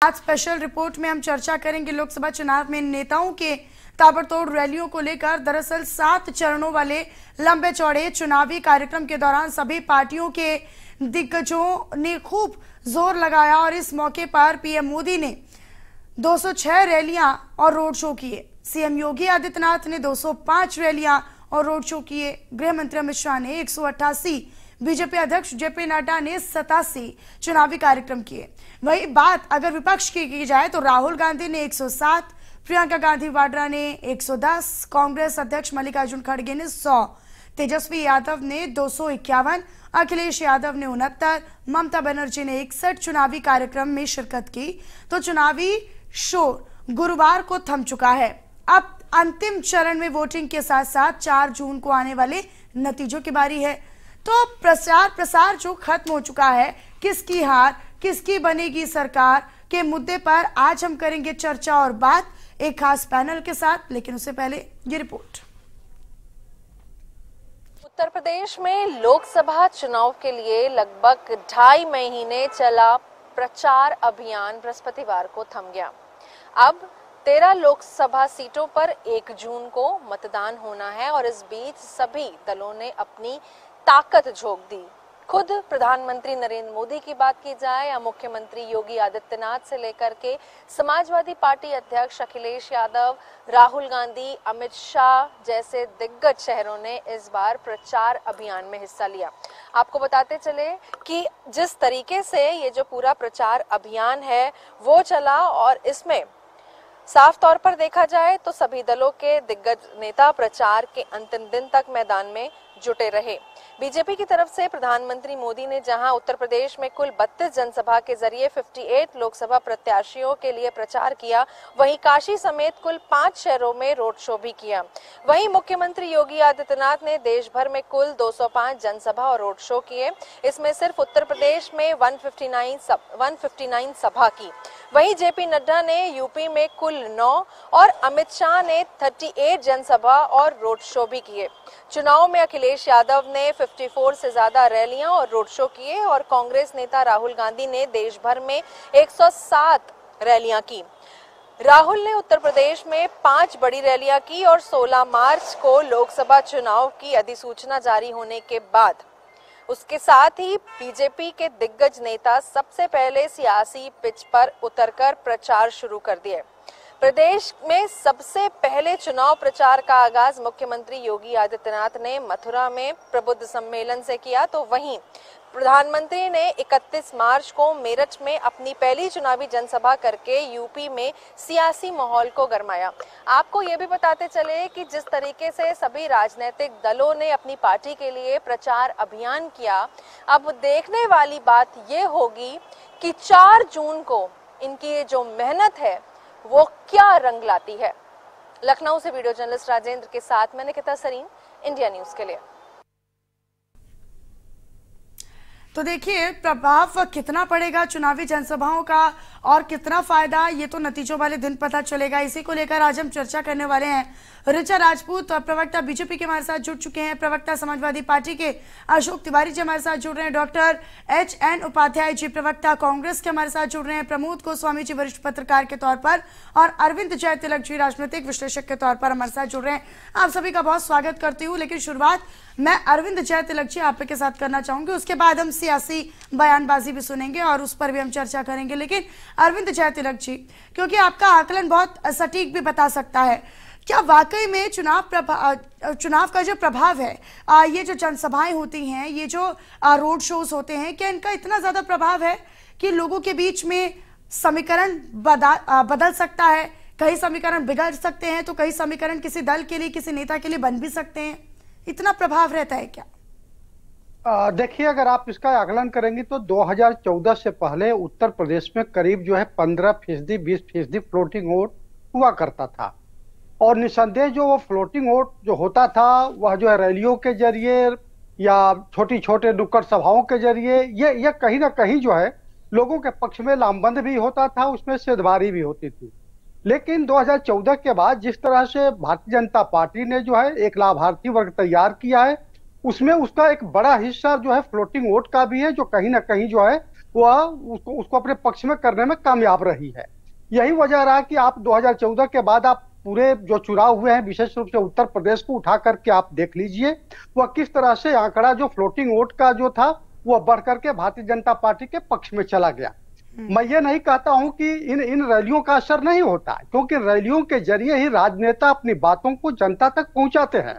आज special report में हम चर्चा करेंगे लोकसभा चुनाव में नेताओं के ताबड़तोड़ रैलियों को लेकर। दरअसल 7 चरणों वाले लंबे चौड़े चुनावी कार्यक्रम के दौरान सभी पार्टियों के दिग्गजों ने खूब जोर लगाया और इस मौके पर पीएम मोदी ने 206 रैलियां और रोड शो किए। सीएम योगी आदित्यनाथ ने 205 रैलियां और रोड शो किए। गृह मंत्री अमित शाह ने 188, बीजेपी अध्यक्ष जेपी नड्डा ने 87 चुनावी कार्यक्रम किए। वही बात अगर विपक्ष की जाए तो राहुल गांधी ने 107, प्रियंका गांधी वाड्रा ने 110, कांग्रेस अध्यक्ष मल्लिकार्जुन खड़गे ने 100, तेजस्वी यादव ने 251, अखिलेश यादव ने 69, ममता बनर्जी ने 61 चुनावी कार्यक्रम में शिरकत की। तो चुनावी शोर गुरुवार को थम चुका है। अब अंतिम चरण में वोटिंग के साथ साथ 4 जून को आने वाले नतीजों की बारी है। तो प्रसार जो खत्म हो चुका है, किसकी हार किसकी बनेगी सरकार के मुद्दे पर आज हम करेंगे चर्चा और बात एक खास पैनल के साथ। लेकिन उससे पहले ये रिपोर्ट। उत्तर प्रदेश में लोकसभा चुनाव के लिए लगभग 2.5 महीने चला प्रचार अभियान बृहस्पतिवार को थम गया। अब 13 लोकसभा सीटों पर 1 जून को मतदान होना है और इस बीच सभी दलों ने अपनी ताकत झोंक दी। खुद प्रधानमंत्री नरेंद्र मोदी की बात की जाए या मुख्यमंत्री योगी आदित्यनाथ से लेकर के समाजवादी पार्टी अध्यक्ष अखिलेश यादव, राहुल गांधी, अमित शाह जैसे दिग्गज चेहरों ने इस बार प्रचार अभियान में हिस्सा लिया। आपको बताते चले कि जिस तरीके से ये जो पूरा प्रचार अभियान है वो चला और इसमें साफ तौर पर देखा जाए तो सभी दलों के दिग्गज नेता प्रचार के अंतिम दिन तक मैदान में जुटे रहे। बीजेपी की तरफ से प्रधानमंत्री मोदी ने जहां उत्तर प्रदेश में कुल 32 जनसभा के जरिए 58 लोकसभा प्रत्याशियों के लिए प्रचार किया, वहीं काशी समेत कुल 5 शहरों में रोड शो भी किया। वहीं मुख्यमंत्री योगी आदित्यनाथ ने देश भर में कुल 205 जनसभा और रोड शो किए। इसमें सिर्फ उत्तर प्रदेश में 159 सभा की। वहीं जेपी नड्डा ने यूपी में कुल 9 और अमित शाह ने 38 जनसभा और रोड शो भी किए। चुनाव में अखिलेश यादव ने 54 से ज्यादा रैलियां और रोड शो किए और कांग्रेस नेता राहुल गांधी ने देश भर में 107 रैलियां की। राहुल ने उत्तर प्रदेश में 5 बड़ी रैलियां की और 16 मार्च को लोकसभा चुनाव की अधिसूचना जारी होने के बाद उसके साथ ही बीजेपी के दिग्गज नेता सबसे पहले सियासी पिच पर उतरकर प्रचार शुरू कर दिए। प्रदेश में सबसे पहले चुनाव प्रचार का आगाज मुख्यमंत्री योगी आदित्यनाथ ने मथुरा में प्रबुद्ध सम्मेलन से किया, तो वहीं प्रधानमंत्री ने 31 मार्च को मेरठ में अपनी पहली चुनावी जनसभा करके यूपी में सियासी माहौल को गरमाया। आपको ये भी बताते चले कि जिस तरीके से सभी राजनीतिक दलों ने अपनी पार्टी के लिए प्रचार अभियान किया, अब देखने वाली बात ये होगी कि 4 जून को इनकी ये जो मेहनत है वो क्या रंग लाती है। लखनऊ से वीडियो जर्नलिस्ट राजेंद्र के साथ मैं निकिता सरीन, इंडिया न्यूज के लिए। तो देखिए प्रभाव कितना पड़ेगा चुनावी जनसभाओं का और कितना फायदा, ये तो नतीजों वाले दिन पता चलेगा। इसी को लेकर आज हम चर्चा करने वाले हैं। ऋचा राजपूत प्रवक्ता बीजेपी के हमारे साथ जुड़ चुके हैं, प्रवक्ता समाजवादी पार्टी के अशोक तिवारी जी हमारे साथ जुड़ रहे हैं, डॉक्टर HN उपाध्याय जी प्रवक्ता कांग्रेस के हमारे साथ जुड़ रहे हैं, प्रमोद गोस्वामी जी वरिष्ठ पत्रकार के तौर पर और अरविंद जय तिलक जी राजनीतिक विश्लेषक के तौर पर हमारे साथ जुड़ रहे हैं। आप सभी का बहुत स्वागत करती हूँ। लेकिन शुरुआत मैं अरविंद जय तिलक जी आप के साथ करना चाहूंगी, उसके बाद हम सियासी बयानबाजी भी सुनेंगे और उस पर भी हम चर्चा करेंगे। लेकिन अरविंद जय तिलक जी, क्योंकि आपका आकलन बहुत सटीक भी बता सकता है, क्या वाकई में चुनाव का जो प्रभाव है, ये जो जनसभाएं होती हैं, ये जो रोड शोज होते हैं, क्या इनका इतना ज्यादा प्रभाव है कि लोगों के बीच में समीकरण बदल सकता है? कई समीकरण बिगड़ सकते हैं तो कई समीकरण किसी दल के लिए, किसी नेता के लिए बन भी सकते हैं। इतना प्रभाव रहता है क्या? देखिए, अगर आप इसका आकलन करेंगे तो 2014 से पहले उत्तर प्रदेश में करीब जो है 15%, 20% फ्लोटिंग वोट हुआ करता था और निसंदेह जो वो फ्लोटिंग वोट जो होता था वह जो है रैलियों के जरिए या छोटी छोटे नुक्कड़ सभाओं के जरिए ये कहीं ना कहीं जो है लोगों के पक्ष में लामबंद भी होता था, उसमें सेधबारी भी होती थी। लेकिन 2014 के बाद जिस तरह से भारतीय जनता पार्टी ने जो है एक लाभार्थी वर्ग तैयार किया है, उसमें उसका एक बड़ा हिस्सा जो है फ्लोटिंग वोट का भी है, जो कहीं ना कहीं जो है वह उसको अपने पक्ष में करने में कामयाब रही है। यही वजह रहा कि आप 2014 के बाद आप पूरे जो चुनाव हुए हैं विशेष रूप से उत्तर प्रदेश को उठा करके आप देख लीजिए, वह किस तरह से आंकड़ा जो फ्लोटिंग वोट का जो था वह बढ़ करके भारतीय जनता पार्टी के पक्ष में चला गया। मैं ये नहीं कहता हूं कि इन रैलियों का असर नहीं होता, क्योंकि रैलियों के जरिए ही राजनेता अपनी बातों को जनता तक पहुंचाते हैं,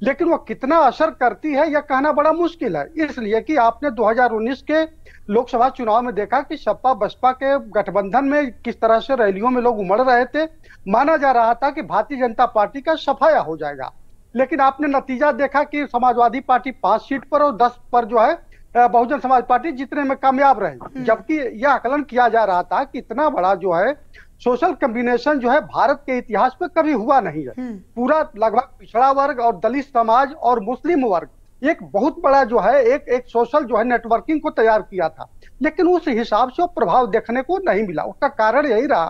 लेकिन वो कितना असर करती है यह कहना बड़ा मुश्किल है। इसलिए कि आपने 2019 के लोकसभा चुनाव में देखा कि सपा बसपा के गठबंधन में किस तरह से रैलियों में लोग उमड़ रहे थे। माना जा रहा था कि भारतीय जनता पार्टी का सफाया हो जाएगा, लेकिन आपने नतीजा देखा कि समाजवादी पार्टी 5 सीट पर और 10 पर जो है बहुजन समाज पार्टी जीतने में कामयाब रही। जबकि यह आकलन किया जा रहा था कि इतना बड़ा जो है सोशल कॉम्बिनेशन जो है भारत के इतिहास में कभी हुआ नहीं है। पूरा लगभग पिछड़ा वर्ग और दलित समाज और मुस्लिम वर्ग एक बहुत बड़ा जो है एक सोशल जो है नेटवर्किंग को तैयार किया था, लेकिन उस हिसाब से वो प्रभाव देखने को नहीं मिला। उसका कारण यही रहा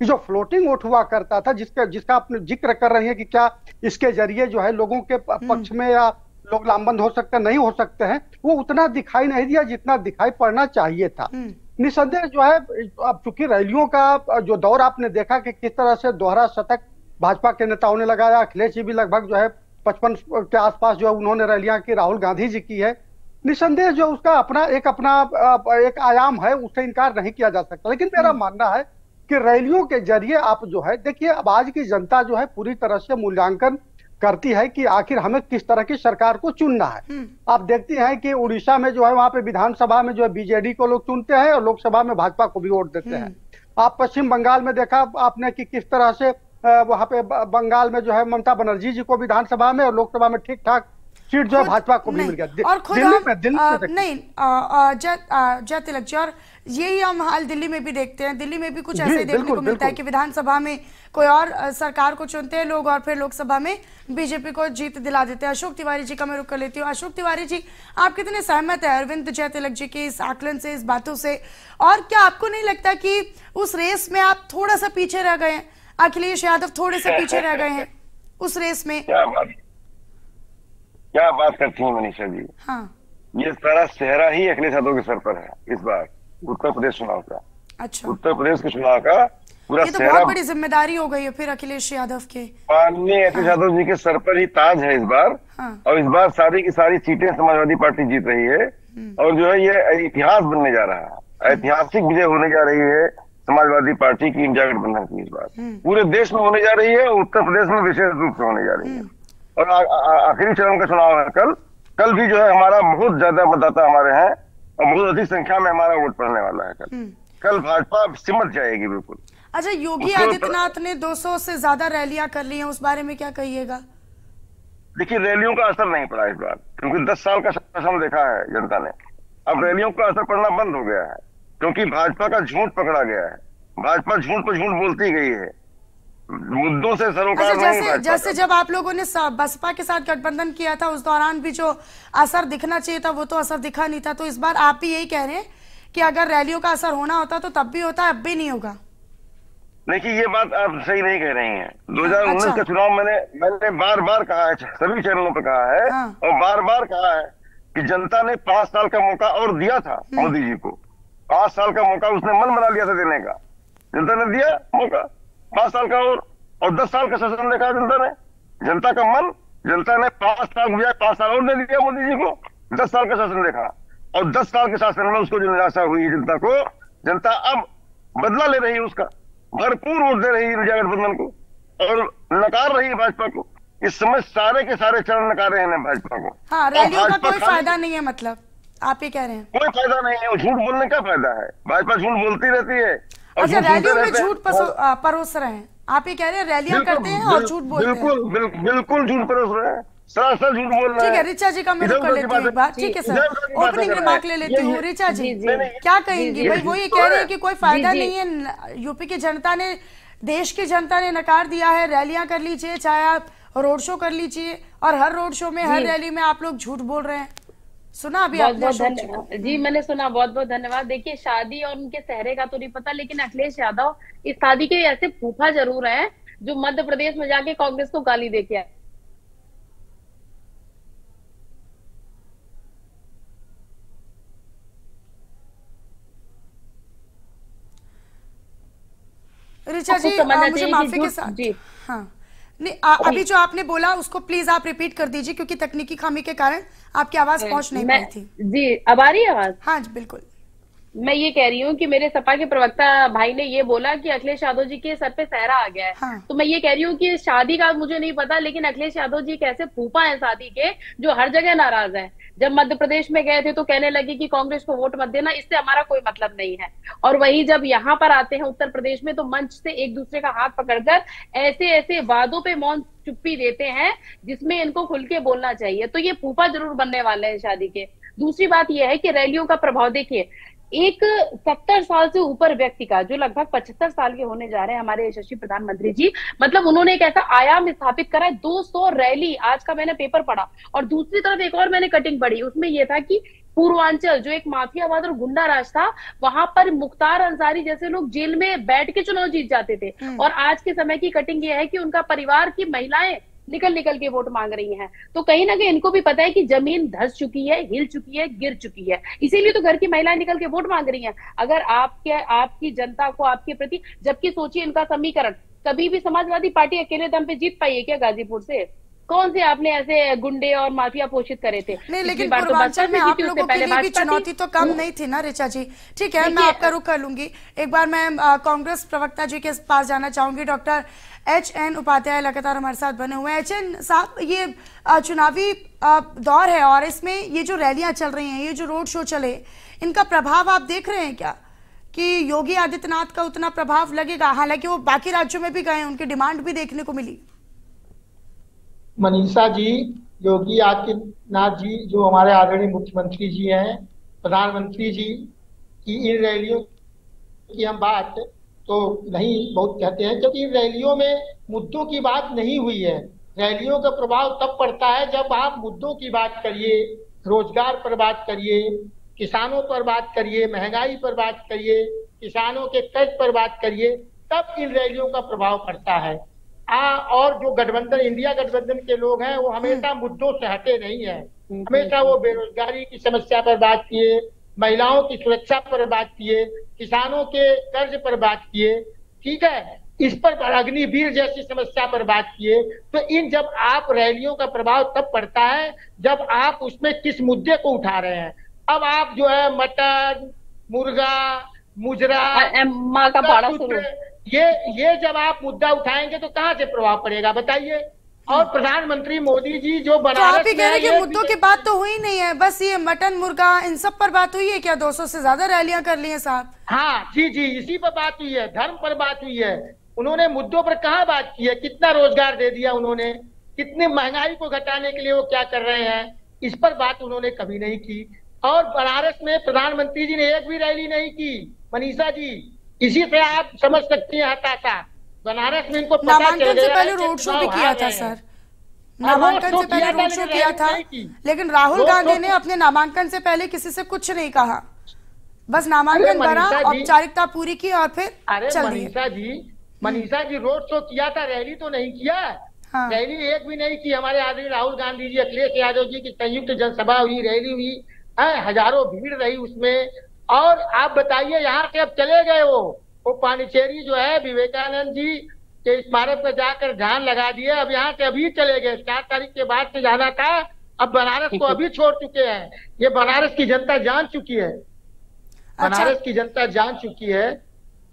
कि जो फ्लोटिंग वोट हुआ करता था, जिसका आपने जिक्र कर रही है कि क्या इसके जरिए जो है लोगों के पक्ष में या लोग लामबंद हो सकते नहीं हो सकते हैं, वो उतना दिखाई नहीं दिया जितना दिखाई पड़ना चाहिए था। निसंदेह जो है अब चूंकि रैलियों का जो दौर आपने देखा कि किस तरह से दोहरा शतक भाजपा के नेताओं ने लगाया, अखिलेश जी भी लगभग जो है 55 के आसपास जो है उन्होंने रैलियां की, राहुल गांधी जी की है। निसंदेह जो उसका अपना एक आयाम है, उससे इनकार नहीं किया जा सकता। लेकिन मेरा मानना है कि रैलियों के जरिए आप जो है देखिए, अब आज की जनता जो है पूरी तरह से मूल्यांकन करती है कि आखिर हमें किस तरह की सरकार को चुनना है। आप देखती हैं कि उड़ीसा में जो है वहां पे विधानसभा में जो है बीजेडी को लोग चुनते हैं और लोकसभा में भाजपा को भी वोट देते हैं। आप पश्चिम बंगाल में देखा आपने कि किस तरह से वहां पे बंगाल में जो है ममता बनर्जी जी को विधानसभा में और लोकसभा में ठीक ठाक सीट जो है भाजपा को भी मिल गया। और खुद जय तिलक जी, और यही हम हाल दिल्ली में भी देखते हैं। दिल्ली में भी कुछ ऐसे देखने को मिलता है कि विधानसभा में कोई और सरकार को चुनते हैं लोग और फिर लोकसभा में बीजेपी को जीत दिला देते हैं। अशोक तिवारी जी का मैं रुख कर लेती हूँ। अशोक तिवारी जी, आप कितने सहमत है अरविंद जय तिलक जी के इस आकलन से, इस बातों से, और क्या आपको नहीं लगता कि उस रेस में आप थोड़ा सा पीछे रह गए हैं? अखिलेश यादव थोड़े से पीछे रह गए हैं उस रेस में। क्या बात करती हैं मनीषा जी। हाँ, ये सारा सेहरा ही अखिलेश यादव के सर पर है इस बार उत्तर प्रदेश चुनाव का। अच्छा, उत्तर प्रदेश के चुनाव का पूरा ये तो सेहरा बहुत बड़ी जिम्मेदारी हो गई है फिर अखिलेश यादव के। माननीय अखिलेश यादव जी के सर पर ही ताज है इस बार। और इस बार सारी की सारी सीटें समाजवादी पार्टी जीत रही है और जो है ये इतिहास बनने जा रहा है, ऐतिहासिक विजय होने जा रही है समाजवादी पार्टी की इंडिया गठबंधन की। इस बार पूरे देश में होने जा रही है, उत्तर प्रदेश में विशेष रूप से होने जा रही है। और आखिरी चरण का चुनाव है कल भी जो है हमारा बहुत ज्यादा मतदाता हमारे हैं और बहुत अधिक संख्या में हमारा वोट पड़ने वाला है। कल भाजपा सिमट जाएगी बिल्कुल। अच्छा, योगी आदित्यनाथ ने 200 से ज्यादा रैलियां कर ली हैं, उस बारे में क्या कहिएगा? देखिए, रैलियों का असर नहीं पड़ा इस बार, क्योंकि 10 साल का शासन देखा है जनता ने। अब रैलियों का असर पड़ना बंद हो गया है, क्योंकि भाजपा का झूठ पकड़ा गया है। भाजपा झूठ पर झूठ बोलती गई है, मुद्दों से सरोकार नहीं। जैसे जब आप लोगों ने बसपा के साथ गठबंधन किया था उस दौरान भी जो असर दिखना चाहिए था वो तो असर दिखा नहीं था। तो इस बार आप भी यही कह रहे हैं कि अगर रैलियों का असर होना होता तो तब भी होता, अब भी नहीं होगा? देखिए, ये बात आप सही नहीं कह रही हैं। 2019 का चुनाव मैंने बार बार कहा है, सभी चैनलों पर कहा है और बार बार कहा है कि जनता ने 5 साल का मौका और दिया था मोदी जी को। 5 साल का मौका उसने मन बना लिया था देने का। जनता ने दिया मौका 5 साल का और 10 साल का शासन देखा जनता ने। जनता का मन, जनता ने 5 साल बजाय 5 साल और दे दिया मोदी जी को। 10 साल का शासन देखा और 10 साल के शासन में उसको जो निराशा हुई जनता को, जनता अब बदला ले रही है उसका। भरपूर वोट दे रही है इंडिया गठबंधन को और नकार रही है भाजपा को। इस समय सारे के सारे चरण नकार रहे हैं भाजपा को। हाँ, रैलियों का कोई फायदा नहीं है, मतलब आप ये कह रहे हैं? कोई फायदा नहीं है, झूठ बोलने का फायदा है। भाजपा झूठ बोलती रहती है। अच्छा, रैलियों में झूठ परोस रहे हैं, आप ये कह रहे हैं? रैलियां करते हैं और झूठ बोलते हैं। बिल्कुल झूठ परोस रहे हैं, सरासर झूठ बोल रहे हैं। ठीक है, ऋचा जी का मैं रुख कर लेती हूँ एक बार। ठीक है सर, ओपनिंग रिमार्क ले लेती हूँ। ऋचा जी क्या कहेंगी? भाई वो ये कह रहे हैं कि कोई फायदा नहीं है, यूपी की जनता ने, देश की जनता ने नकार दिया है। रैलियां कर लीजिए, चाहे आप रोड शो कर लीजिए, और हर रोड शो में, हर रैली में आप लोग झूठ बोल रहे हैं। सुना अभी आपने? बहुत धन्यवाद जी, मैंने सुना। बहुत बहुत धन्यवाद। देखिए, शादी और उनके सहरे का तो नहीं पता, लेकिन अखिलेश यादव इस शादी के ऐसे फूफा जरूर हैं जो मध्य प्रदेश में जाके कांग्रेस को गाली देके आए। ऋचा जी मुझे माफी के साथ जी हाँ नहीं अभी जो आपने बोला उसको प्लीज आप रिपीट कर दीजिए, क्योंकि तकनीकी खामी के कारण आपकी आवाज पहुंच नहीं पाई थी। जी अब आ रही है आवाज? हाँ जी बिल्कुल। मैं ये कह रही हूँ कि मेरे सपा के प्रवक्ता भाई ने ये बोला कि अखिलेश यादव जी के सर पे सहरा आ गया है। हाँ। तो मैं ये कह रही हूँ कि शादी का मुझे नहीं पता, लेकिन अखिलेश यादव जी कैसे फूफा हैं शादी के, जो हर जगह नाराज हैं। जब मध्य प्रदेश में गए थे तो कहने लगे कि कांग्रेस को वोट मत देना, इससे हमारा कोई मतलब नहीं है। और वही जब यहाँ पर आते हैं उत्तर प्रदेश में तो मंच से एक दूसरे का हाथ पकड़कर ऐसे ऐसे वादों पे मौन चुप्पी देते हैं जिसमें इनको खुल के बोलना चाहिए। तो ये फूफा जरूर बनने वाले हैं शादी के। दूसरी बात यह है कि रैलियों का प्रभाव देखिए, एक 70 साल से ऊपर व्यक्ति का, जो लगभग 75 साल के होने जा रहे हैं हमारे यशस्वी प्रधानमंत्री जी, मतलब उन्होंने एक ऐसा आयाम स्थापित करा है। 200 रैली आज का मैंने पेपर पढ़ा। और दूसरी तरफ एक और मैंने कटिंग पढ़ी, उसमें यह था कि पूर्वांचल जो एक माफियावाद और गुंडा राज था, वहां पर मुख्तार अंसारी जैसे लोग जेल में बैठ के चुनाव जीत जाते थे। और आज के समय की कटिंग यह है कि उनका परिवार की महिलाएं निकल के वोट मांग रही हैं। तो कहीं ना कहीं इनको भी पता है कि जमीन धंस चुकी है, हिल चुकी है, गिर चुकी है, इसीलिए तो घर की महिलाएं निकल के वोट मांग रही हैं। अगर आपकी जनता को आपके प्रति, जबकि सोचिए इनका समीकरण, कभी भी समाजवादी पार्टी अकेले दम पे जीत पाई है क्या गाजीपुर से? कौन से आपने ऐसे गुंडे और माफिया पोषित करे थे? नहीं, लेकिन पूर्वांचल में आप लोगों के लिए भी चुनौती तो कम नहीं थी ना ऋचा जी। ठीक है, मैं आपका रुख कर लूंगी। एक बार मैं कांग्रेस प्रवक्ता जी के पास जाना चाहूंगी। डॉक्टर HN उपाध्याय लगातार हमारे साथ बने हुए हैं। HN साहब, ये चुनावी दौर है और इसमें ये जो रैलियां चल रही हैं, ये जो रोड शो चले, इनका प्रभाव आप देख रहे हैं क्या कि योगी आदित्यनाथ का उतना प्रभाव लगेगा? हालांकि वो बाकी राज्यों में भी गए, उनकी डिमांड भी देखने को मिली। मनीषा जी, योगी आदित्यनाथ जी जो हमारे आदरणीय मुख्यमंत्री जी हैं, प्रधानमंत्री जी की इन रैलियों की हम बात तो नहीं बहुत कहते हैं, क्योंकि इन रैलियों में मुद्दों की बात नहीं हुई है। रैलियों का प्रभाव तब पड़ता है जब आप मुद्दों की बात करिए, रोजगार पर बात करिए, किसानों पर बात करिए, महंगाई पर बात करिए, किसानों के कर्ज पर बात करिए, तब इन रैलियों का प्रभाव पड़ता है। और जो गठबंधन, इंडिया गठबंधन के लोग हैं, वो हमेशा मुद्दों से हटे नहीं है। हमेशा वो बेरोजगारी की समस्या पर बात किए, महिलाओं की सुरक्षा पर बात किए, किसानों के कर्ज पर बात किए, ठीक है, इस पर अग्निवीर जैसी समस्या पर बात किए। तो जब आप रैलियों का प्रभाव तब पड़ता है जब आप उसमें किस मुद्दे को उठा रहे हैं। अब आप जो है मटन, मुर्गा, मुजरा, माँ का भाड़ा शुरू, ये जब आप मुद्दा उठाएंगे तो कहाँ से प्रभाव पड़ेगा बताइए। और प्रधानमंत्री मोदी जी जो बनारस, तो आप ही कह रहे हैं कि मुद्दों की बात तो हुई नहीं है, बस ये मटन मुर्गा इन सब पर बात हुई है क्या? 200 से ज्यादा रैलियां कर ली हैं साहब। हाँ जी, इसी पर बात हुई है, धर्म पर बात हुई है। उन्होंने मुद्दों पर कहाँ बात की है? कितना रोजगार दे दिया उन्होंने, कितनी महंगाई को घटाने के लिए वो क्या कर रहे हैं, इस पर बात उन्होंने कभी नहीं की। और बनारस में प्रधानमंत्री जी ने एक भी रैली नहीं की मनीषा जी। इसी से आप समझ सकती हैं हताशा। बनारस में इनको नामांकन से पहले रोड शो भी किया था सर, नामांकन से पहले रोड शो किया था, लेकिन राहुल गांधी ने अपने नामांकन से पहले किसी से कुछ नहीं कहा, बस नामांकन भरा, औपचारिकता पूरी की और फिर चल दिए। मनीषा जी रोड शो किया था, रैली तो नहीं किया। हाँ। रैली एक भी नहीं की। हमारे आदरणीय राहुल गांधी जी, अखिलेश यादव जी की संयुक्त जनसभा हुई, रैली हुई, हजारों भीड़ रही उसमें। और आप बताइए, यहाँ से अब चले गए वो पांडिचेरी जो है, विवेकानंद जी के स्मारक पर जाकर ध्यान लगा दिए। अब यहाँ से अभी चले गए, 4 तारीख के बाद से जाना था, अब बनारस को अभी छोड़ चुके हैं। ये बनारस की जनता जान चुकी है, बनारस की जनता जान चुकी है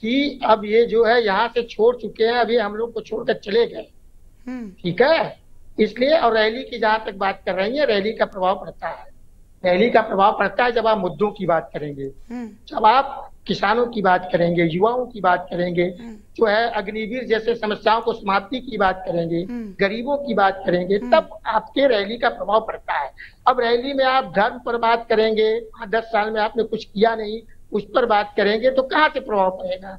कि अब ये जो है यहाँ से छोड़ चुके हैं, अभी हम लोग को छोड़कर चले गए, ठीक है। इसलिए, और रैली की जहां तक बात कर रही है, रैली का प्रभाव पड़ता है। रैली का प्रभाव पड़ता है जब आप मुद्दों की बात करेंगे, जब आप किसानों की बात करेंगे, युवाओं की बात करेंगे, जो है अग्निवीर जैसे समस्याओं को समाप्ति की बात करेंगे, गरीबों की बात करेंगे, तब आपके रैली का प्रभाव पड़ता है। अब रैली में आप धर्म पर बात करेंगे, 10 साल में आपने कुछ किया नहीं, उस पर बात करेंगे तो कहाँ से प्रभाव पड़ेगा?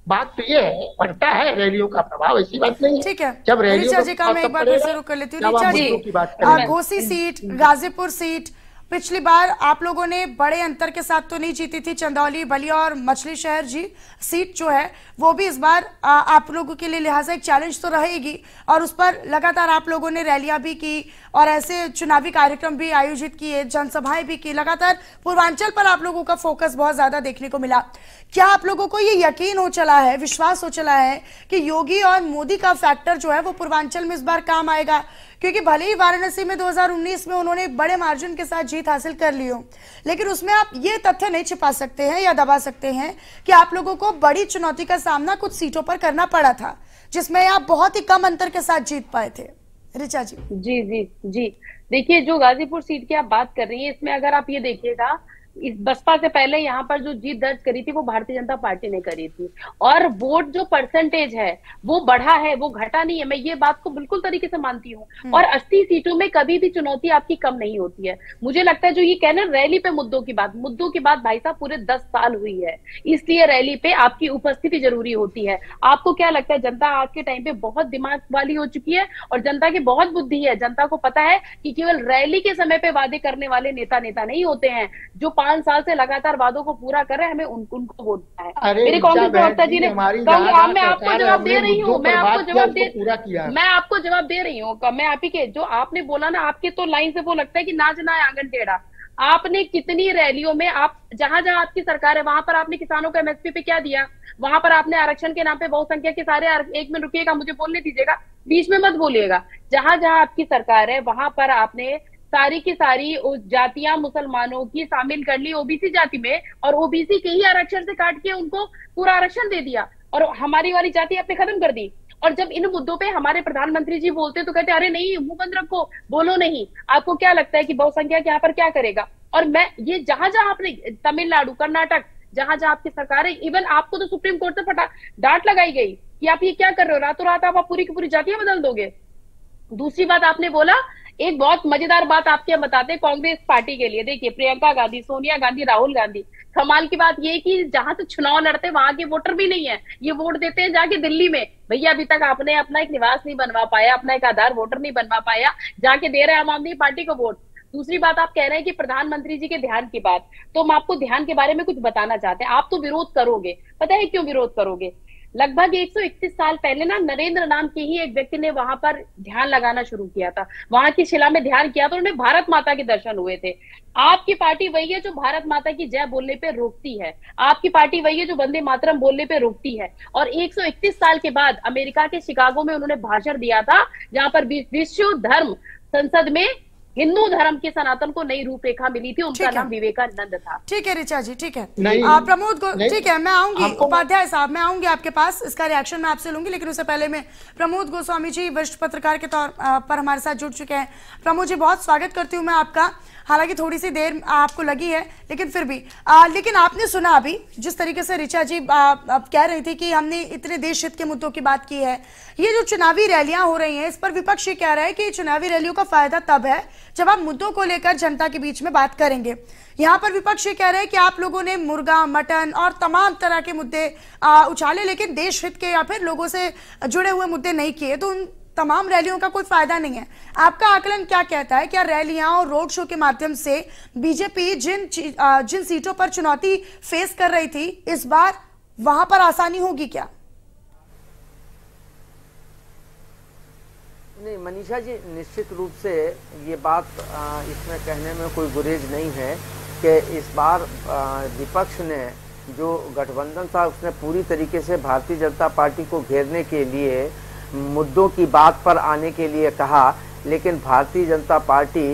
बात तो ये है, पड़ता है रैलियों का प्रभाव, ऐसी बात नहीं है। ठीक है, जब रैलियों का मैं एक बार फिर शुरू कर लेती हूँ। ऋचा जी, घोसी सीट, गाजीपुर सीट पिछली बार आप लोगों ने बड़े अंतर के साथ तो नहीं जीती थी चंदौली, बलिया और मछली शहर जी सीट जो है वो भी इस बार आप लोगों के लिए लिहाजा एक चैलेंज तो रहेगी और उस पर लगातार आप लोगों ने रैलियां भी की और ऐसे चुनावी कार्यक्रम भी आयोजित किए, जनसभाएं भी की। लगातार पूर्वांचल पर आप लोगों का फोकस बहुत ज्यादा देखने को मिला। क्या आप लोगों को ये यकीन हो चला है, विश्वास हो चला है कि योगी और मोदी का फैक्टर जो है वो पूर्वांचल में इस बार काम आएगा? क्योंकि भले ही वाराणसी में 2019 में उन्होंने बड़े मार्जिन के साथ जीत हासिल कर ली हो, लेकिन उसमें आप ये तथ्य नहीं छिपा सकते हैं या दबा सकते हैं कि आप लोगों को बड़ी चुनौती का सामना कुछ सीटों पर करना पड़ा था जिसमें आप बहुत ही कम अंतर के साथ जीत पाए थे। ऋचा जी। जी जी जी, देखिए जो गाजीपुर सीट की आप बात कर रही है, इसमें अगर आप ये देखिएगा, इस बसपा से पहले यहाँ पर जो जीत दर्ज करी थी वो भारतीय जनता पार्टी ने करी थी, और वोट जो परसेंटेज है वो बढ़ा है, वो घटा नहीं है। मैं ये बात को बिल्कुल तरीके से मानती हूँ। और 80 सीटों में कभी भी चुनौती आपकी कम नहीं होती है। मुझे लगता है जो ये कहना रैली पे मुद्दों की बात भाई साहब पूरे 10 साल हुई है, इसलिए रैली पे आपकी उपस्थिति जरूरी होती है। आपको क्या लगता है, जनता आज के टाइम पे बहुत दिमाग वाली हो चुकी है और जनता की बहुत बुद्धि है। जनता को पता है कि केवल रैली के समय पे वादे करने वाले नेता नहीं होते हैं। जो 5 साल से लगातार वादों को पूरा कर रहे हैं, हमें उनको वोट देना है। मेरे कांग्रेस प्रवक्ता जी ने, मैं आपको जवाब दे रही हूँ, मैं आपको जवाब दे रही हूँ। मैं आप ही के जो आपने बोला ना, आपके तो लाइन से वो लगता है कि नाच ना आंगन टेढ़ा। आपने कितनी रैलियों में, आप जहां जहां आपकी सरकार है वहां पर आपने किसानों को एमएसपी पे क्या दिया? वहां पर आपने आरक्षण के नाम पे बहुसंख्यक के सारे, एक मिनट रुकिएगा, मुझे बोलने दीजिएगा, बीच में मत बोलिएगा। जहां जहां आपकी सरकार है वहां पर आपने सारी की सारी जातियां मुसलमानों की शामिल कर ली ओबीसी जाति में, और ओबीसी के ही आरक्षण से काट के उनको पूरा आरक्षण दे दिया, और हमारी वाली जाति आपने खत्म कर दी। और जब इन मुद्दों पे हमारे प्रधानमंत्री जी बोलते तो कहते अरे नहीं, मुंह बंद रखो, बोलो नहीं। आपको क्या लगता है कि बहुसंख्यक यहाँ पर क्या करेगा? और मैं ये जहां जहां आपने तमिलनाडु, कर्नाटक, जहां जहां आपकी सरकार है, इवन आपको तो सुप्रीम कोर्ट से डांट लगाई गई कि आप ये क्या कर रहे हो, रातों रात आप पूरी की पूरी जातियां बदल दोगे। दूसरी बात आपने बोला, एक बहुत मजेदार बात आपके हम बताते हैं कांग्रेस पार्टी के लिए। देखिए प्रियंका गांधी, सोनिया गांधी, राहुल गांधी, कमाल की बात ये कि जहां से चुनाव लड़ते वहां के वोटर भी नहीं है, ये वोट देते हैं जाके दिल्ली में। भैया अभी तक आपने अपना एक निवास नहीं बनवा पाया, अपना एक आधार वोटर नहीं बनवा पाया, जाके दे रहे हैं आम आदमी पार्टी को वोट। दूसरी बात आप कह रहे हैं कि प्रधानमंत्री जी के ध्यान की बात, तो हम आपको ध्यान के बारे में कुछ बताना चाहते हैं। आप तो विरोध करोगे, पता है क्यों विरोध करोगे? लगभग 131 साल पहले ना नरेंद्र नाम के ही एक व्यक्ति ने वहां पर ध्यान लगाना शुरू किया था, वहां की शिला में ध्यान किया था, उन्हें भारत माता के दर्शन हुए थे। आपकी पार्टी वही है जो भारत माता की जय बोलने पे रोकती है, आपकी पार्टी वही है जो वंदे मातरम बोलने पे रोकती है। और 131 साल के बाद अमेरिका के शिकागो में उन्होंने भाषण दिया था, जहां पर विश्व धर्म संसद में हिंदू धर्म के सनातन को नई रूपरेखा मिली थी। उनका नाम विवेकानंद था। ठीक है ऋचा जी, ठीक है। प्रमोद ठीक है, मैं आऊंगी, उपाध्याय साहब मैं आऊंगी आपके पास, इसका रिएक्शन मैं आपसे लूंगी, लेकिन उससे पहले मैं प्रमोद गोस्वामी जी वरिष्ठ पत्रकार के तौर पर हमारे साथ जुड़ चुके हैं। प्रमोद जी बहुत स्वागत करती हूँ मैं आपका, हालांकि थोड़ी सी देर आपको लगी है लेकिन फिर भी लेकिन आपने सुना अभी जिस तरीके से ऋचा जी कह रही थी कि हमने इतने देश हित के मुद्दों की बात की है। ये जो चुनावी रैलियां हो रही हैं, इस पर विपक्ष ये कह रहा है कि चुनावी रैलियों का फायदा तब है जब आप मुद्दों को लेकर जनता के बीच में बात करेंगे। यहाँ पर विपक्ष ये कह रहे हैं कि आप लोगों ने मुर्गा, मटन और तमाम तरह के मुद्दे उछाले, लेकिन देश हित के या फिर लोगों से जुड़े हुए मुद्दे नहीं किए, तो उन तमाम रैलियों का कोई फायदा नहीं है। आपका आकलन क्या कहता है? क्या रैलियां और रोड शो के माध्यम से बीजेपी जिन सीटों पर चुनौती फेस कर रही थी, इस बार वहां पर आसानी होगी क्या? नहीं मनीषा जी, निश्चित रूप से ये बात इसमें कहने में कोई गुरेज नहीं है कि इस बार विपक्ष ने जो गठबंधन था उसने पूरी तरीके से भारतीय जनता पार्टी को घेरने के लिए मुद्दों की बात पर आने के लिए कहा, लेकिन भारतीय जनता पार्टी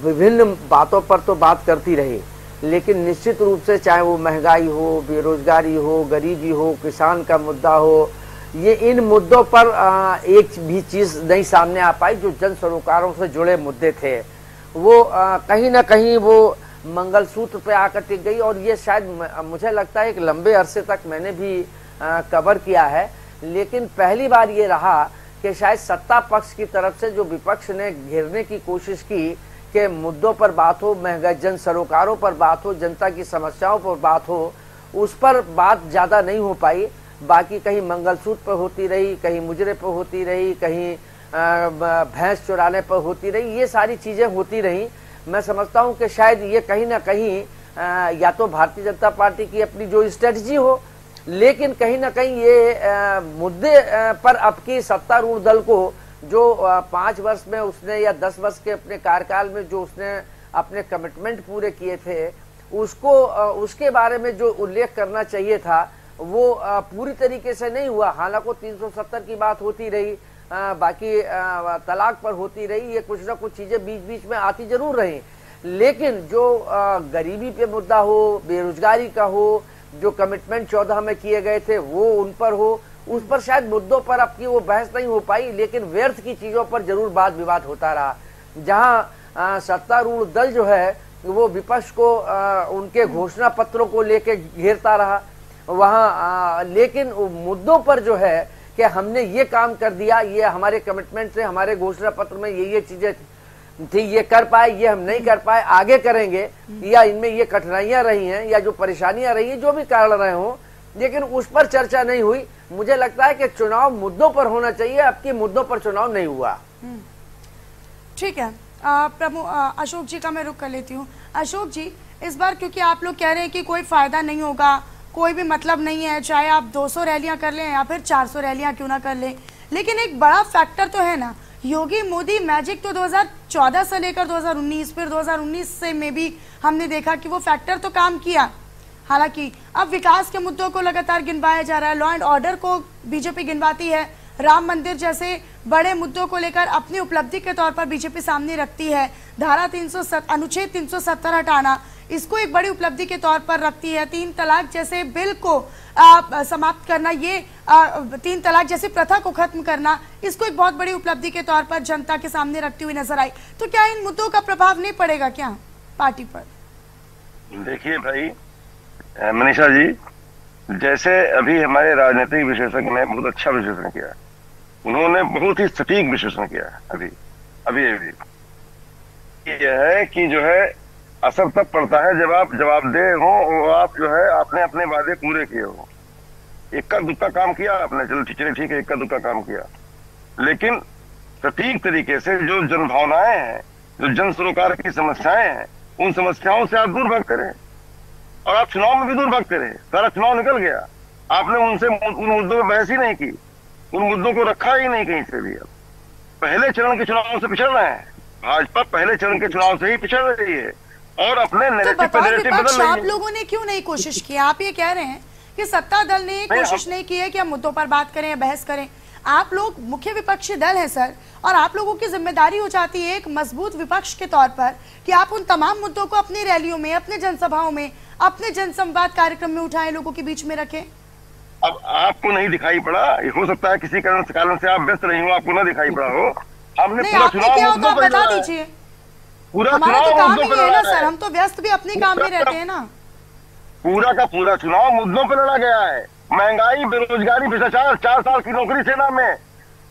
विभिन्न बातों पर तो बात करती रही, लेकिन निश्चित रूप से चाहे वो महंगाई हो, बेरोजगारी हो, गरीबी हो, किसान का मुद्दा हो, ये इन मुद्दों पर एक भी चीज़ नहीं सामने आ पाई। जो जन सरोकारों से जुड़े मुद्दे थे वो कहीं ना कहीं वो मंगलसूत्र पे आकर टिक गई, और ये शायद मुझे लगता है एक लंबे अरसे तक मैंने भी कवर किया है, लेकिन पहली बार ये रहा कि शायद सत्ता पक्ष की तरफ से जो विपक्ष ने घेरने की कोशिश की कि मुद्दों पर बात हो, महंगाई, जन सरोकारों पर बात हो, जनता की समस्याओं पर बात हो, उस पर बात ज़्यादा नहीं हो पाई। बाकी कहीं मंगलसूत्र पर होती रही, कहीं मुजरे पर होती रही, कहीं भैंस चुराने पर होती रही, ये सारी चीज़ें होती रहीं, मैं समझता हूं कि शायद ये कहीं ना कहीं या तो भारतीय जनता पार्टी की अपनी जो स्ट्रेटजी हो, लेकिन कहीं ना कहीं ये मुद्दे पर अब की सत्तारूढ़ दल को जो 5 वर्ष में उसने या 10 वर्ष के अपने कार्यकाल में जो उसने अपने कमिटमेंट पूरे किए थे, उसको उसके बारे में जो उल्लेख करना चाहिए था वो पूरी तरीके से नहीं हुआ। हालांकि 370 की बात होती रही, बाकी तलाक पर होती रही, ये कुछ ना कुछ चीजें बीच बीच में आती जरूर रही, लेकिन जो गरीबी पे मुद्दा हो, बेरोजगारी का हो, जो कमिटमेंट 14 में किए गए थे वो उन पर हो, उस पर शायद मुद्दों पर अब की वो बहस नहीं हो पाई, लेकिन व्यर्थ की चीजों पर जरूर वाद विवाद होता रहा। जहां सत्तारूढ़ दल जो है वो विपक्ष को उनके घोषणा पत्रों को लेके घेरता रहा, वहां लेकिन मुद्दों पर जो है कि हमने ये काम कर दिया, ये हमारे कमिटमेंट से, हमारे घोषणा पत्र में ये चीजें थी, ये कर पाए, ये हम नहीं कर पाए, आगे करेंगे, या इनमें ये कठिनाइयां रही हैं या जो परेशानियां रही हैं, जो भी कारण रहे हों, लेकिन उस पर चर्चा नहीं हुई। मुझे लगता है कि चुनाव मुद्दों पर होना चाहिए, अब के मुद्दों पर चुनाव नहीं हुआ। ठीक है, अशोक जी का मैं रुख कर लेती हूँ। अशोक जी, इस बार क्योंकि आप लोग कह रहे हैं कि कोई फायदा नहीं होगा, कोई भी मतलब नहीं है, चाहे आप 200 रैलियां कर लें या फिर 400 रैलियां क्यों ना कर लें, लेकिन एक बड़ा फैक्टर तो है ना, योगी मोदी मैजिक तो 2014 से लेकर 2019, फिर 2019 से में भी हमने देखा कि वो फैक्टर तो काम किया। हालांकि अब विकास के मुद्दों को लगातार गिनवाया जा रहा है, लॉ एंड ऑर्डर को बीजेपी गिनवाती है, राम मंदिर जैसे बड़े मुद्दों को लेकर अपनी उपलब्धि के तौर पर बीजेपी सामने रखती है, अनुच्छेद 370 हटाना इसको एक बड़ी उपलब्धि के तौर पर रखती है, 3 तलाक जैसे बिल को समाप्त करना, ये 3 तलाक जैसी प्रथा को खत्म करना, इसको एक बहुत बड़ी उपलब्धि के तौर पर जनता के सामने रखती हुई नजर आई। तो क्या इन मुद्दों का प्रभाव नहीं पड़ेगा क्या पार्टी पर? देखिए भाई मनीषा जी, जैसे अभी हमारे राजनीतिक विश्लेषक ने बहुत अच्छा विश्लेषण किया, उन्होंने बहुत ही सटीक विश्लेषण किया। अभी यह है कि जो है असर तब पड़ता है जब आप जवाबदेह हो और आप जो है आपने अपने वादे पूरे किए हो। इक्का दुक्का काम किया आपने, चलो ठीक है, इक्का दुक्का काम किया, लेकिन सटीक तरीके से जो जन भावनाएं हैं, जो जन सरोकार की समस्याएं हैं, उन समस्याओं से आप दूर भागते रहे और आप चुनाव में भी दूर भागते रहे। सारा चुनाव निकल गया, आपने उनसे उन मुद्दों पर बहस ही नहीं की, उन मुद्दों को रखा ही नहीं कहीं से भी। अब पहले चरण के चुनाव से पिछड़ रहे हैं, भाजपा पहले चरण के चुनाव से ही पिछड़ रही है और अपने नैरेटिव पे नैरेटिव बदल रही है। आप लोगों ने क्यों नहीं कोशिश की? आप ये कह रहे हैं कि सत्ता दल ने कोशिश नहीं की है कि हम मुद्दों पर बात करें या बहस करें। आप लोग मुख्य विपक्षी दल है सर, और आप लोगों की जिम्मेदारी हो जाती है एक मजबूत विपक्ष के तौर पर कि आप उन तमाम मुद्दों को अपनी रैलियों में, अपने जनसभाओं में, अपने जनसंवाद कार्यक्रम में उठाएं, लोगों के बीच में रखें। अब आपको नहीं दिखाई पड़ा, हो सकता है किसी कारण से आप व्यस्त रही हो, आपको ना दिखाई पड़ा हो। हमने पूरा चुनाव बता दीजिए, हमारा तो काम ही है ना सर, हम तो व्यस्त भी अपने काम में रहते हैं ना। पूरा का पूरा चुनाव मुद्दों पर लड़ा गया है। महंगाई, बेरोजगारी, भ्रष्टाचार, 4 साल की नौकरी सेना में,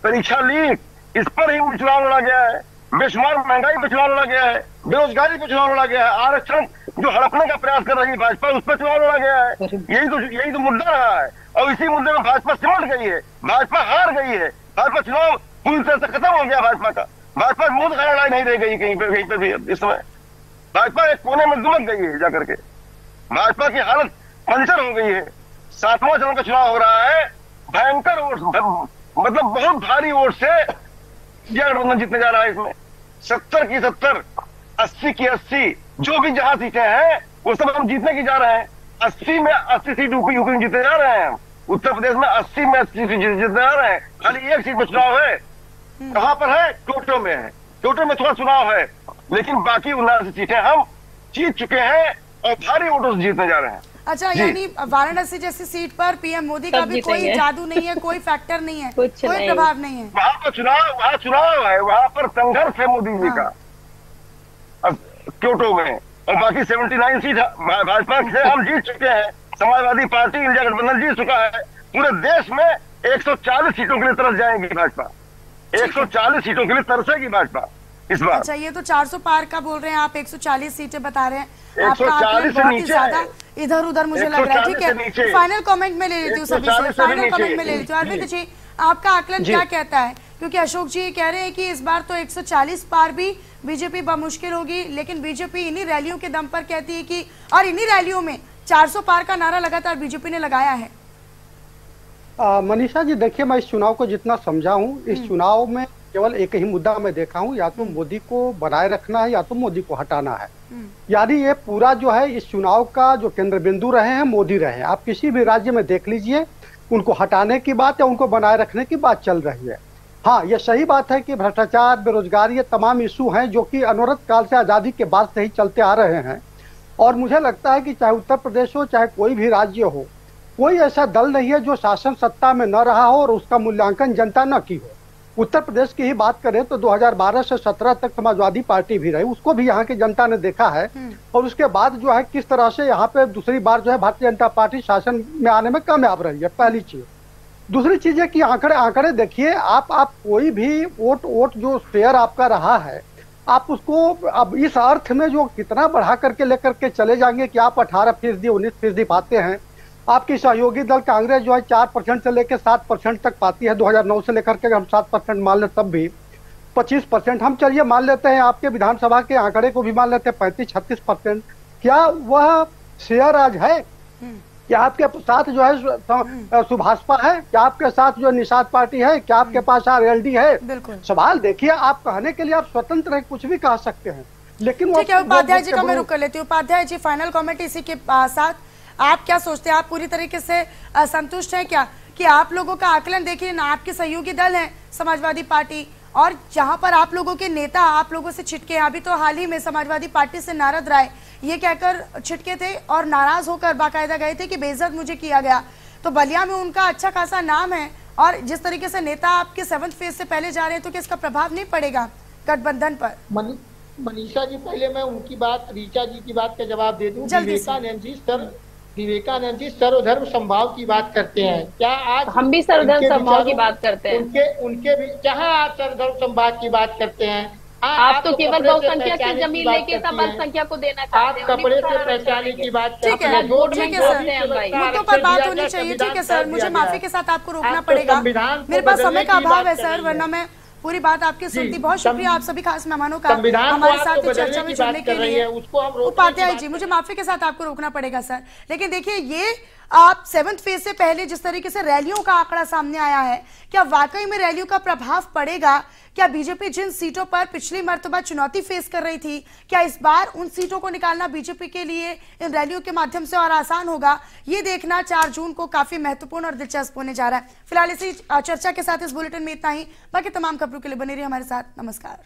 परीक्षा लीक, इस पर ही चुनाव लड़ा गया है। बेशुमार महंगाई पे चुनाव लड़ा गया है, बेरोजगारी पे चुनाव लड़ा गया है, आरक्षण जो हड़पने का प्रयास कर रही है भाजपा, उस पर चुनाव लड़ा गया है। यही तो मुद्दा रहा है और इसी मुद्दे में भाजपा सिमट गई है, भाजपा हार गई है, भाजपा चुनाव पूरी तरह से खत्म हो गया। भाजपा मुंह दिखाने लायक नहीं रह गई कहीं पे भी। इस समय भाजपा एक कोने में दुमक गई है जाकर के, भाजपा की हालत पंचर हो गई है। 7वां चरण का चुनाव हो रहा है, भयंकर वोट, मतलब बहुत भारी वोट से गठबंधन जीतने जा रहा है। इसमें 70 की 70, 80 की 80, जो भी जहां सीटें हैं वो सब हम जीतने की जा रहे हैं। 80 में 80 सीट यूपी में जीतने जा रहे हैं। उत्तर प्रदेश में 80 में 80 सीट जीतने जा रहे हैं। खाली एक सीट पर चुनाव है, कहां पर है? टोटो में है। टोटो में थोड़ा चुनाव है, लेकिन बाकी 79 सीटें हम जीत चुके हैं और भारी वोटों से जीतने जा रहे हैं। अच्छा, यानी वाराणसी जैसी सीट पर पीएम मोदी का भी कोई जादू नहीं है, कोई फैक्टर नहीं है, कोई प्रभाव नहीं है। वहां पर चुनाव है, वहां पर संघर्ष है मोदी जी का क्योटो में, और बाकी 79 सीट भाजपा से हम जीत चुके हैं। समाजवादी पार्टी, इंडिया गठबंधन जीत चुका है। पूरे देश में 140 सीटों के लिए तरस जाएंगी भाजपा, 140 सीटों के लिए तरसेगी भाजपा इस बार। अच्छा, ये तो 400 पार का बोल रहे हैं आप, 140 सीटें बता रहे हैं, 140 से नीचे ज्यादा इधर उधर मुझे लग रहा है। ठीक है, फाइनल कमेंट में ले लेती हूँ सभी से, फाइनल कमेंट में ले लेती हूँ। अरविंद जी, आपका आकलन क्या कहता है क्योंकि अशोक जी ये कह रहे हैं कि इस बार तो 140 पार भी बीजेपी बमुश्किल होगी, लेकिन बीजेपी इन्हीं रैलियों के दम पर कहती है कि, और इन्हीं रैलियों में 400 पार का नारा लगातार बीजेपी ने लगाया है। मनीषा जी देखिए, मैं इस चुनाव को जितना समझा हूँ, इस चुनाव में केवल एक ही मुद्दा मैं देखा हूँ, या तो मोदी को बनाए रखना है या तो मोदी को हटाना है। यानी ये पूरा जो है इस चुनाव का जो केंद्र बिंदु रहे हैं मोदी रहे हैं। आप किसी भी राज्य में देख लीजिए, उनको हटाने की बात या उनको बनाए रखने की बात चल रही है। हाँ, ये सही बात है कि भ्रष्टाचार, बेरोजगारी, ये तमाम इशू हैं जो कि अनवरत काल से आजादी के बाद से ही चलते आ रहे हैं। और मुझे लगता है कि चाहे उत्तर प्रदेश हो चाहे कोई भी राज्य हो, कोई ऐसा दल नहीं है जो शासन सत्ता में न रहा हो और उसका मूल्यांकन जनता न की हो। उत्तर प्रदेश की ही बात करें तो 2012 से 17 तक समाजवादी पार्टी भी रही, उसको भी यहाँ की जनता ने देखा है। और उसके बाद जो है किस तरह से यहाँ पे दूसरी बार जो है भारतीय जनता पार्टी शासन में आने में कामयाब रही है, पहली चीज। दूसरी चीज है कि आंकड़े देखिए, आप कोई भी वोट जो शेयर आपका रहा है, आप उसको अब इस अर्थ में जो कितना बढ़ा करके लेकर के चले जाएंगे कि आप 18% 19% पाते हैं। आपकी सहयोगी दल कांग्रेस जो है 4% से लेकर 7% तक पाती है। 2009 से लेकर के हम 7% मान ले तब भी 25%, हम चलिए मान लेते हैं आपके विधानसभा के आंकड़े को भी मान लेते हैं 35-36%। क्या वह शेयर आज है? क्या आपके साथ जो है सुभाषपा है? क्या आपके साथ जो निषाद पार्टी है? क्या आपके पास आरएलडी है? सवाल देखिए, आप कहने के लिए आप स्वतंत्र है, कुछ भी कह सकते हैं, लेकिन ठीक है। उपाध्याय जी का मैं रुक कर लेती हूँ। उपाध्याय जी, फाइनल कमेंट इसी के साथ आप क्या सोचते हैं? आप पूरी तरीके से संतुष्ट हैं क्या कि आप लोगों का आकलन देखिए ना, आपके सहयोगी दल है समाजवादी पार्टी, और जहां पर आप लोगों के नेता आप लोगों से छिटके, अभी तो हाल ही में समाजवादी पार्टी से नारद राय ये कहकर छिटके थे और नाराज होकर बाकायदा गए थे कि बेइज्जत मुझे किया गया। तो बलिया में उनका अच्छा खासा नाम है, और जिस तरीके से नेता आपके 7th फेज से पहले जा रहे हैं, तो क्या इसका प्रभाव नहीं पड़ेगा गठबंधन पर? मनीषा जी, पहले मैं उनकी बात, रीचा जी की बात का जवाब दे दूं। विवेकानंद जी सर्वधर्म संभाव की बात करते हैं। क्या आज हम भी सर्वधर्म संभाव की बात करते हैं? उनके भी जहां आप सर्वधर्म संभाव की बात करते हैं, आप तो केवल बहुसंख्यक से जमीन लेके सब अल्पसंख्यक को देना चाहते हैं। आप कपड़े से पहचाने की बात करते हैं। ठीक है सर, मुद्दों पर बात होनी चाहिए। ठीक है सर, मुझे माफी के साथ आपको रोकना पड़ेगा, मेरे पास समय का अभाव है सर, वरना मैं पूरी बात आपकी सुनती। बहुत शुक्रिया आप सभी खास मेहमानों का हमारे साथ चर्चा में जुड़ने के लिए। उपाध्याय जी, मुझे माफी के साथ आपको रोकना पड़ेगा सर, लेकिन देखिए ये आप 7th फेज से पहले जिस तरीके से रैलियों का आंकड़ा सामने आया है, क्या वाकई में रैलियों का प्रभाव पड़ेगा? क्या बीजेपी जिन सीटों पर पिछली मर्तबा चुनौती फेस कर रही थी, क्या इस बार उन सीटों को निकालना बीजेपी के लिए इन रैलियों के माध्यम से और आसान होगा? ये देखना 4 जून को काफी महत्वपूर्ण और दिलचस्प होने जा रहा है। फिलहाल इसी चर्चा के साथ इस बुलेटिन में इतना ही। बाकी तमाम खबरों के लिए बने रहिए हमारे साथ। नमस्कार।